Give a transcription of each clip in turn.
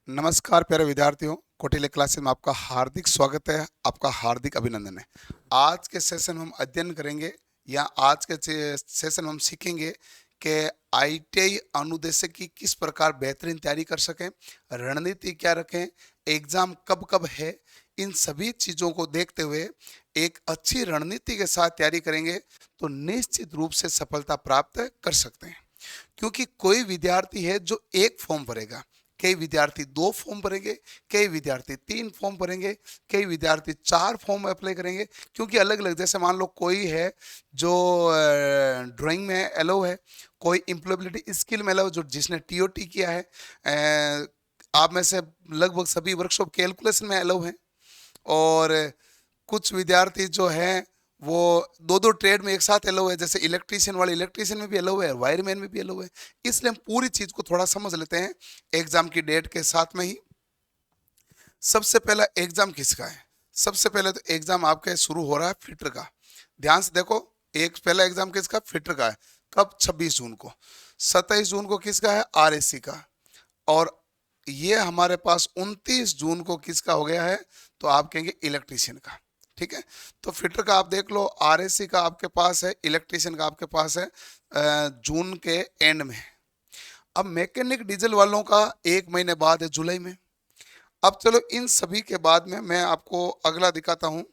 नमस्कार प्यारे विद्यार्थियों, कौटिल्य क्लासेस में आपका हार्दिक स्वागत है, आपका हार्दिक अभिनंदन है। आज के सेशन में हम अध्ययन करेंगे या आज के सेशन में हम सीखेंगे कि आईटीआई अनुदेशक की किस प्रकार बेहतरीन तैयारी कर सकें, रणनीति क्या रखें, एग्जाम कब कब है। इन सभी चीज़ों को देखते हुए एक अच्छी रणनीति के साथ तैयारी करेंगे तो निश्चित रूप से सफलता प्राप्त कर सकते हैं। क्योंकि कोई विद्यार्थी है जो एक फॉर्म भरेगा, कई विद्यार्थी 2 फॉर्म भरेंगे, कई विद्यार्थी 3 फॉर्म भरेंगे, कई विद्यार्थी 4 फॉर्म अप्लाई करेंगे। क्योंकि अलग अलग, जैसे मान लो कोई है जो ड्राइंग में एलो है, कोई इम्प्लॉयबिलिटी स्किल में एलो जो जिसने टीओटी किया है, आप में से लगभग सभी वर्कशॉप कैलकुलेशन में एलो हैं, और कुछ विद्यार्थी जो हैं वो दो दो ट्रेड में एक साथ एलो है, जैसे इलेक्ट्रीशियन वाले इलेक्ट्रीशियन में भी एलो है, वायरमैन में भी एलो है। इसलिए हम पूरी चीज को थोड़ा समझ लेते हैं एग्जाम की डेट के साथ में ही। सबसे पहला एग्जाम किसका है? सबसे पहले तो एग्जाम आपके शुरू हो रहा है फिटर का। ध्यान से देखो, एक पहला एग्जाम किसका? फिटर का है। कब? 26 जून को। 27 जून को किसका है? आरएससी का। और ये हमारे पास 29 जून को किसका हो गया है? तो आप कहेंगे इलेक्ट्रीशियन का। ठीक है, तो फिटर का आप देख लो, आरएससी का आपके पास है, इलेक्ट्रीशियन का आपके पास है जून के एंड में। अब मैकेनिक डीजल वालों का 1 महीने बाद है, जुलाई में। अब चलो इन सभी के बाद में मैं आपको अगला दिखाता हूं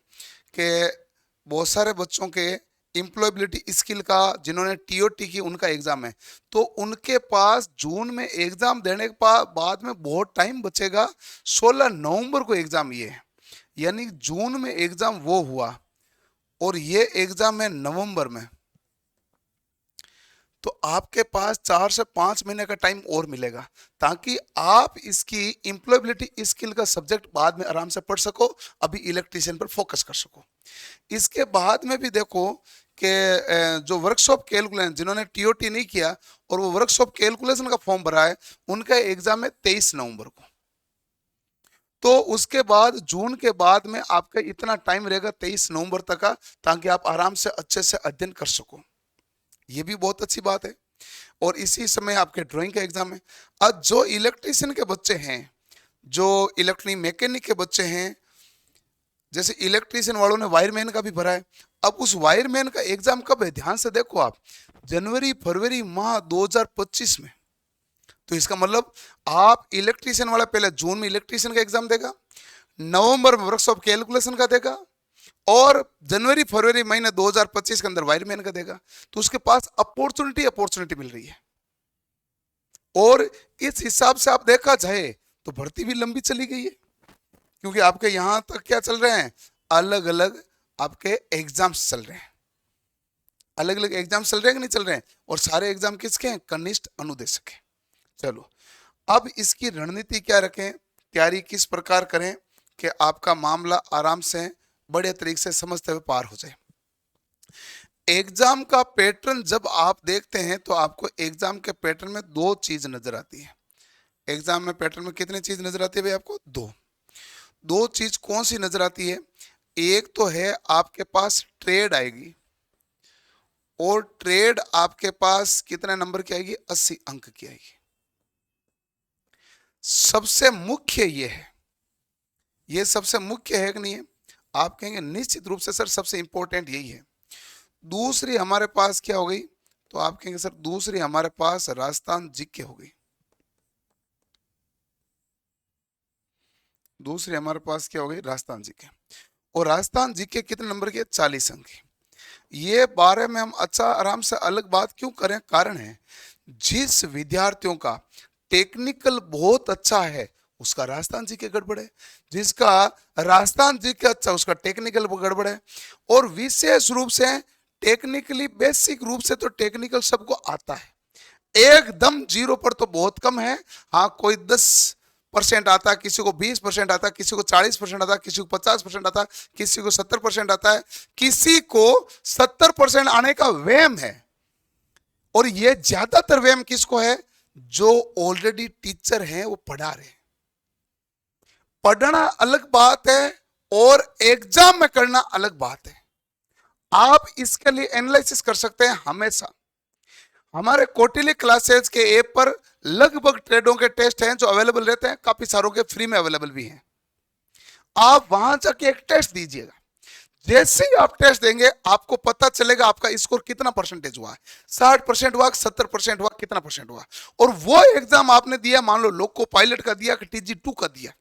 कि बहुत सारे बच्चों के एम्प्लॉयबिलिटी स्किल का, जिन्होंने टीओटी की, उनका एग्जाम है। तो उनके पास जून में एग्जाम देने के बाद में बहुत टाइम बचेगा। 16 नवंबर को एग्जाम ये है, यानी जून में एग्जाम वो हुआ और ये एग्जाम है नवंबर में। तो आपके पास 4 से 5 महीने का टाइम और मिलेगा, ताकि आप इसकी एम्प्लॉयबिलिटी स्किल का सब्जेक्ट बाद में आराम से पढ़ सको, अभी इलेक्ट्रीशियन पर फोकस कर सको। इसके बाद में भी देखो कि जो वर्कशॉप कैलकुलेशन, जिन्होंने टीओटी नहीं किया और वो वर्कशॉप कैलकुलेशन का फॉर्म भरा है, उनका एग्जाम है 23 नवंबर को। तो उसके बाद जून के बाद में आपका इतना टाइम रहेगा 23 नवंबर तक का, ताकि आप आराम से अच्छे से अध्ययन कर सको। ये भी बहुत अच्छी बात है। और इसी समय आपके ड्राइंग का एग्जाम है। अब जो इलेक्ट्रीशियन के बच्चे हैं, जो इलेक्ट्रॉनिक मैकेनिक के बच्चे हैं, जैसे इलेक्ट्रीशियन वालों ने वायरमैन का भी भरा है। अब उस वायरमैन का एग्जाम कब है? ध्यान से देखो आप, जनवरी फरवरी माह 2025 में। तो इसका मतलब आप इलेक्ट्रीशियन वाला पहले जून में इलेक्ट्रीशियन का एग्जाम देगा, नवंबर में वर्कशॉप कैलकुलेशन का देगा, और जनवरी फरवरी महीने 2025 के अंदर वायरमैन का देगा। तो उसके पास अपॉर्चुनिटी मिल रही है। और इस हिसाब से आप देखा जाए तो भर्ती भी लंबी चली गई है, क्योंकि आपके यहां तक क्या चल रहे हैं? अलग अलग आपके एग्जाम्स चल रहे हैं। अलग अलग एग्जाम चल रहे हैं कि नहीं चल रहे हैं? और सारे एग्जाम किसके हैं? कनिष्ठ अनुदेशक है। चलो, अब इसकी रणनीति क्या रखें, तैयारी किस प्रकार करें कि आपका मामला आराम से बड़े तरीके से समझते हुए पार हो जाए। एग्जाम का पैटर्न जब आप देखते हैं तो आपको एग्जाम के पैटर्न में 2 चीज नजर आती है। एग्जाम में पैटर्न में कितनी चीज नजर आती है भाई आपको? 2 चीज कौन सी नजर आती है? एक तो है आपके पास ट्रेड आएगी, और ट्रेड आपके पास कितने नंबर की आएगी? 80 अंक की आएगी। सबसे मुख्य ये है, ये सबसे मुख्य है कि नहीं है? आप कहेंगे निश्चित रूप से सर सबसे इंपॉर्टेंट यही है। दूसरी हमारे पास क्या हो गई? तो आप कहेंगे सर दूसरी हमारे पास राजस्थान जीके हो गई। दूसरी हमारे पास क्या हो गई? राजस्थान जीके। और राजस्थान जीके कितने नंबर की है? 40 अंक की। ये बारे में हम अच्छा आराम से अलग बात क्यों करें? कारण है, जिस विद्यार्थियों का टेक्निकल बहुत अच्छा है उसका राजस्थान जी के गड़बड़ है, जिसका राजस्थान जी के अच्छा उसका टेक्निकल गड़बड़ है। और विशेष रूप से टेक्निकली, बेसिक रूप से तो टेक्निकल सबको आता है, एकदम 0 पर तो बहुत कम है। हाँ, कोई 10% आता है, किसी को 20% आता है, किसी को 40% आता है, किसी को 50% आता है, किसी को 70% आता है, किसी को 70% आने का वहम है। और ये ज्यादातर वहम किसको है? जो ऑलरेडी टीचर हैं, वो पढ़ा रहे हैं। पढ़ना अलग बात है और एग्जाम में करना अलग बात है। आप इसके लिए एनालिसिस कर सकते हैं हमेशा। हमारे कौटिल्य क्लासेस के ऐप पर लगभग ट्रेडों के टेस्ट हैं जो अवेलेबल रहते हैं, काफी सारों के फ्री में अवेलेबल भी हैं। आप वहां जाके एक टेस्ट दीजिएगा। जैसे ही आप टेस्ट देंगे आपको पता चलेगा आपका स्कोर कितना परसेंटेज हुआ है, 60% हुआ, 70% हुआ, कितना परसेंट हुआ। और वो एग्जाम आपने दिया, मान लो लोको पायलट का दिया कि TG2 का दिया,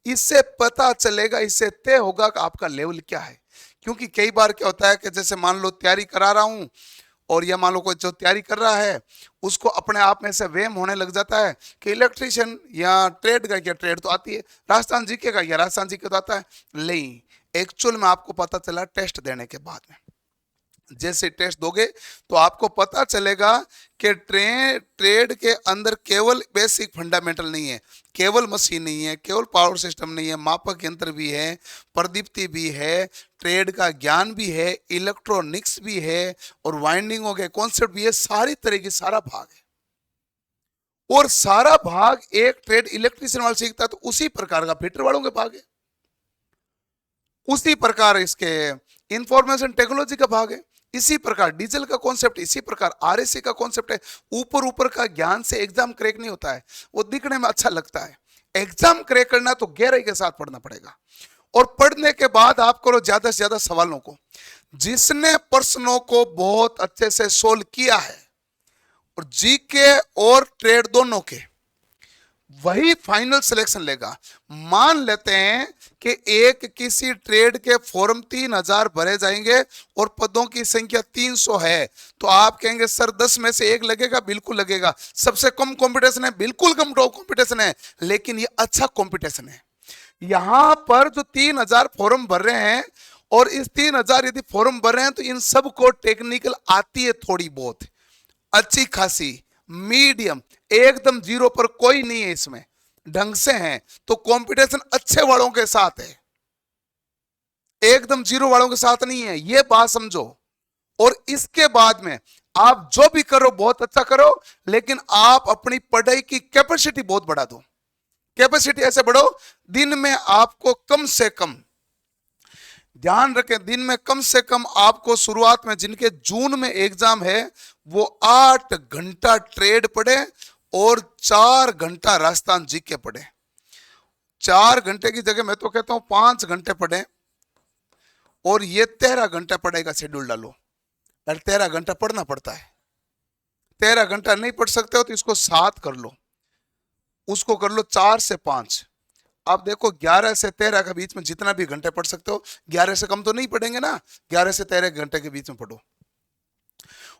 इससे पता चलेगा, इससे तय होगा कि आपका लेवल क्या है। क्योंकि कई बार क्या होता है कि जैसे मान लो तैयारी करा रहा हूं, और या मान लो कोई जो तैयारी कर रहा है उसको अपने आप में से वहम होने लग जाता है कि इलेक्ट्रिशियन या ट्रेड का, क्या ट्रेड तो आती है, राजस्थान जीके का या राजस्थान जीके तो आता है। नहीं, एक्चुअल में आपको पता चला टेस्ट देने के बाद में। जैसे टेस्ट दोगे तो आपको पता चलेगा कि ट्रेड के अंदर केवल बेसिक फंडामेंटल नहीं है, केवल मशीन नहीं है, केवल पावर सिस्टम नहीं है, मापक यंत्र भी है, प्रदीप्ति भी है, ट्रेड का ज्ञान भी है, इलेक्ट्रॉनिक्स भी है, और वाइंडिंगों के कॉन्सेप्ट भी है। सारी तरह की सारा भाग है, और सारा भाग एक ट्रेड इलेक्ट्रिशियन वाला सीखता है तो उसी प्रकार का फिटर वालों के भाग है, उसी प्रकार इसके इंफॉर्मेशन टेक्नोलॉजी का भाग है, इसी प्रकार डीजल का कॉन्सेप्ट, इसी प्रकार RSC का कॉन्सेप्ट है। ऊपर ऊपर का ज्ञान से एग्जाम क्रैक नहीं होता है, वो दिखने में अच्छा लगता है। एग्जाम क्रैक करना तो गहराई के साथ पढ़ना पड़ेगा, और पढ़ने के बाद आप करो ज्यादा से ज्यादा सवालों को। जिसने प्रश्नों को बहुत अच्छे से सोल्व किया है, और जीके और ट्रेड दोनों के, वही फाइनल सिलेक्शन लेगा। मान लेते हैं कि एक किसी ट्रेड के फॉर्म 3000 भरे जाएंगे और पदों की संख्या 300 है, तो आप कहेंगे सर 10 में से एक लगेगा, बिल्कुल लगेगा। सबसे कम कंपटीशन है, बिल्कुल कम कंपटीशन है, लेकिन ये अच्छा कंपटीशन है। यहां पर जो 3000 फॉर्म भर रहे हैं, और इस 3000 यदि फॉर्म भर रहे हैं तो इन सबको टेक्निकल आती है थोड़ी बहुत, अच्छी खासी, मीडियम, एकदम जीरो पर कोई नहीं है, इसमें ढंग से हैं, तो कंपटीशन अच्छे वालों के साथ है, एकदम जीरो वालों के साथ नहीं है, ये बात समझो। और इसके बाद में आप जो भी करो बहुत अच्छा करो, लेकिन आप अपनी पढ़ाई की कैपेसिटी बहुत बढ़ा दो। कैपेसिटी ऐसे बढ़ो, दिन में आपको कम से कम, ध्यान रखें, दिन में कम से कम आपको शुरुआत में, जिनके जून में एग्जाम है, वो 8 घंटा ट्रेड पढ़े और 4 घंटा राजस्थान जीके पढ़े। 4 घंटे की जगह मैं तो कहता हूं 5 घंटे पढ़े, और ये 13 घंटा पढ़ाई का शेड्यूल डालो। और 13 घंटा पढ़ना पड़ता है, 13 घंटा नहीं पढ़ सकते हो तो इसको 7 कर लो, उसको कर लो 4 से 5। अब देखो 11 से 13 के बीच में जितना भी घंटे पढ़ सकते हो, 11 से कम तो नहीं पढ़ेंगे ना, 11 से 13 घंटे के बीच में पढ़ो।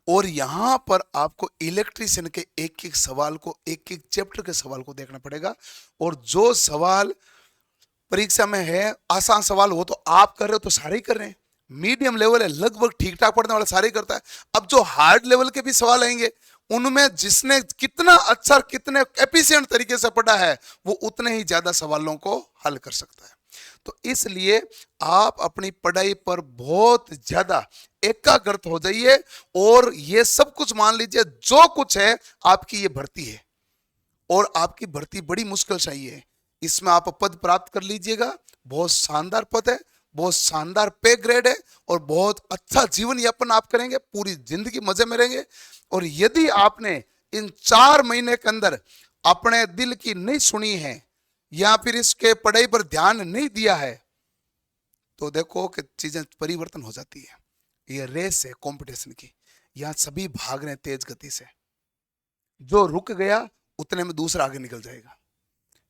और यहां पर आपको इलेक्ट्रिशियन के एक एक सवाल को, एक एक चैप्टर के सवाल को देखना पड़ेगा। और जो सवाल परीक्षा में है, आसान सवाल हो तो आप कर रहे हो तो सारे ही कर रहे हैं, मीडियम लेवल है, लगभग ठीक ठाक पढ़ने वाला सारे ही करता है। अब जो हार्ड लेवल के भी सवाल आएंगे, उनमें जिसने कितना अच्छा, कितने एफिशिएंट तरीके से पढ़ा है, वो उतने ही ज्यादा सवालों को हल कर सकता है। तो इसलिए आप अपनी पढ़ाई पर बहुत ज्यादा एकाग्रत हो जाइए, और ये सब कुछ मान लीजिए, जो कुछ है आपकी ये भर्ती है, और आपकी भर्ती बड़ी मुश्किल से आई है। इसमें आप पद प्राप्त कर लीजिएगा, बहुत शानदार पद है, बहुत शानदार पे ग्रेड है, और बहुत अच्छा जीवन यापन आप करेंगे, पूरी जिंदगी मजे में रहेंगे। और यदि आपने इन 4 महीने के अंदर अपने दिल की नहीं सुनी है, या फिर इसके पढ़ाई पर ध्यान नहीं दिया है, तो देखो कि चीजें परिवर्तन हो जाती है। ये रेस है कंपटीशन की, यहां सभी भाग रहे हैं तेज गति से, जो रुक गया उतने में दूसरा आगे निकल जाएगा।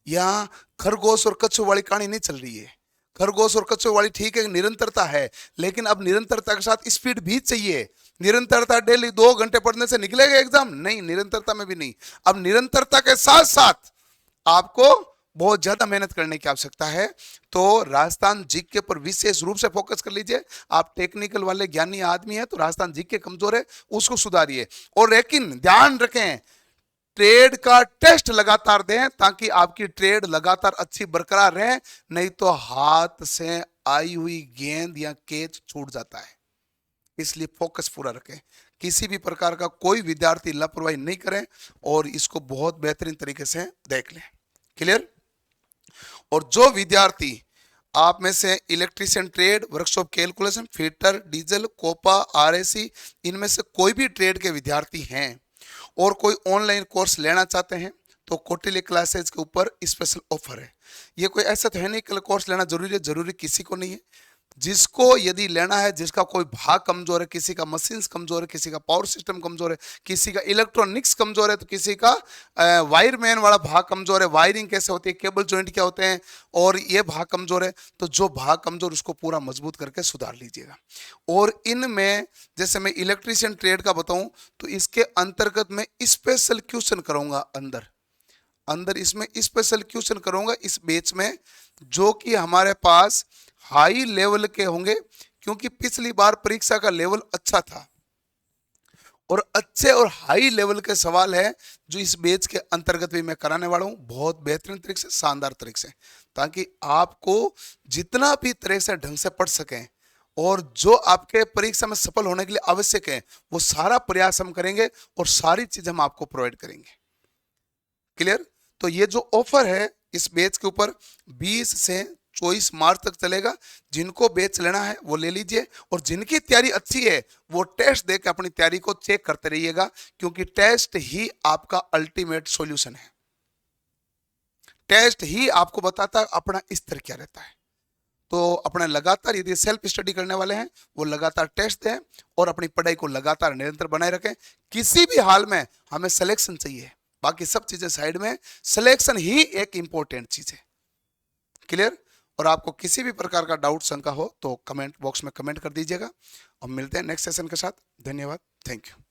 यहाँ खरगोश और कच्छू वाली कहानी नहीं चल रही है। खरगोश और कच्छू वाली ठीक है, निरंतरता है, लेकिन अब निरंतरता के साथ स्पीड भी चाहिए। निरंतरता डेली 2 घंटे पढ़ने से निकलेगा एग्जाम? नहीं, निरंतरता में भी नहीं। अब निरंतरता के साथ साथ आपको बहुत ज्यादा मेहनत करने की आवश्यकता है। तो राजस्थान जीके पर विशेष रूप से फोकस कर लीजिए। आप टेक्निकल वाले ज्ञानी आदमी हैं तो राजस्थान जीके कमजोर है, उसको सुधारिए। और लेकिन ध्यान रखें, ट्रेड का टेस्ट लगातार दें ताकि आपकी ट्रेड लगातार अच्छी बरकरार रहे, नहीं तो हाथ से आई हुई गेंद या कैच छूट जाता है। इसलिए फोकस पूरा रखें, किसी भी प्रकार का कोई विद्यार्थी लापरवाही नहीं करें, और इसको बहुत बेहतरीन तरीके से देख लें। क्लियर? और जो विद्यार्थी आप में से electrician trade, workshop calculation, fitter, diesel, COPA, RSC, इनमें से कोई भी ट्रेड के विद्यार्थी हैं और कोई ऑनलाइन कोर्स लेना चाहते हैं तो कौटिल्य क्लासेज के ऊपर स्पेशल ऑफर है। ये कोई ऐसा तो है नहीं कि कोर्स लेना जरूरी है, जरूरी किसी को नहीं है। जिसको यदि लेना है, जिसका कोई भाग कमजोर है, किसी का मशीन्स कमजोर है, किसी का पावर सिस्टम कमजोर है, किसी का इलेक्ट्रॉनिक्स कमजोर है, तो किसी का वायरमैन वाला भाग कमजोर है, वायरिंग कैसे होती है, केबल जॉइंट क्या होते हैं, और ये भाग कमजोर है, तो जो भाग कमजोर उसको पूरा मजबूत करके सुधार लीजिएगा। और इनमें जैसे मैं इलेक्ट्रीशियन ट्रेड का बताऊं तो इसके अंतर्गत में स्पेशल क्वेश्चन करूंगा अंदर इसमें स्पेशल क्वेश्चन करूंगा इस बैच में, जो कि हमारे पास हाई लेवल के होंगे, क्योंकि पिछली बार परीक्षा का लेवल अच्छा था और अच्छे और हाई लेवल के सवाल है जो इस बैच के अंतर्गत भी मैं कराने वाला हूं, बहुत बेहतरीन तरीके से, शानदार तरीके से, ताकि आपको जितना भी तरह से ढंग से पढ़ सकें और जो आपके परीक्षा में सफल होने के लिए आवश्यक है वो सारा प्रयास हम करेंगे और सारी चीज हम आपको प्रोवाइड करेंगे। क्लियर? तो ये जो ऑफर है इस बैच के ऊपर 20 से 24 मार्च तक चलेगा। जिनको बैच लेना है वो ले लीजिए, और जिनकी तैयारी अच्छी है वो टेस्ट देकर अपनी तैयारी को चेक करते रहिएगा, क्योंकि टेस्ट ही आपका अल्टीमेट सॉल्यूशन है। टेस्ट ही आपको बताता है अपना स्तर क्या रहता है। तो अपना लगातार यदि सेल्फ स्टडी करने वाले हैं वो लगातार टेस्ट दें और अपनी पढ़ाई को लगातार निरंतर बनाए रखें। किसी भी हाल में हमें सिलेक्शन चाहिए, बाकी सब चीजें साइड में, सिलेक्शन ही एक इंपॉर्टेंट चीज है। क्लियर? और आपको किसी भी प्रकार का डाउट शंका हो तो कमेंट बॉक्स में कमेंट कर दीजिएगा। और मिलते हैं नेक्स्ट सेशन के साथ। धन्यवाद, थैंक यू।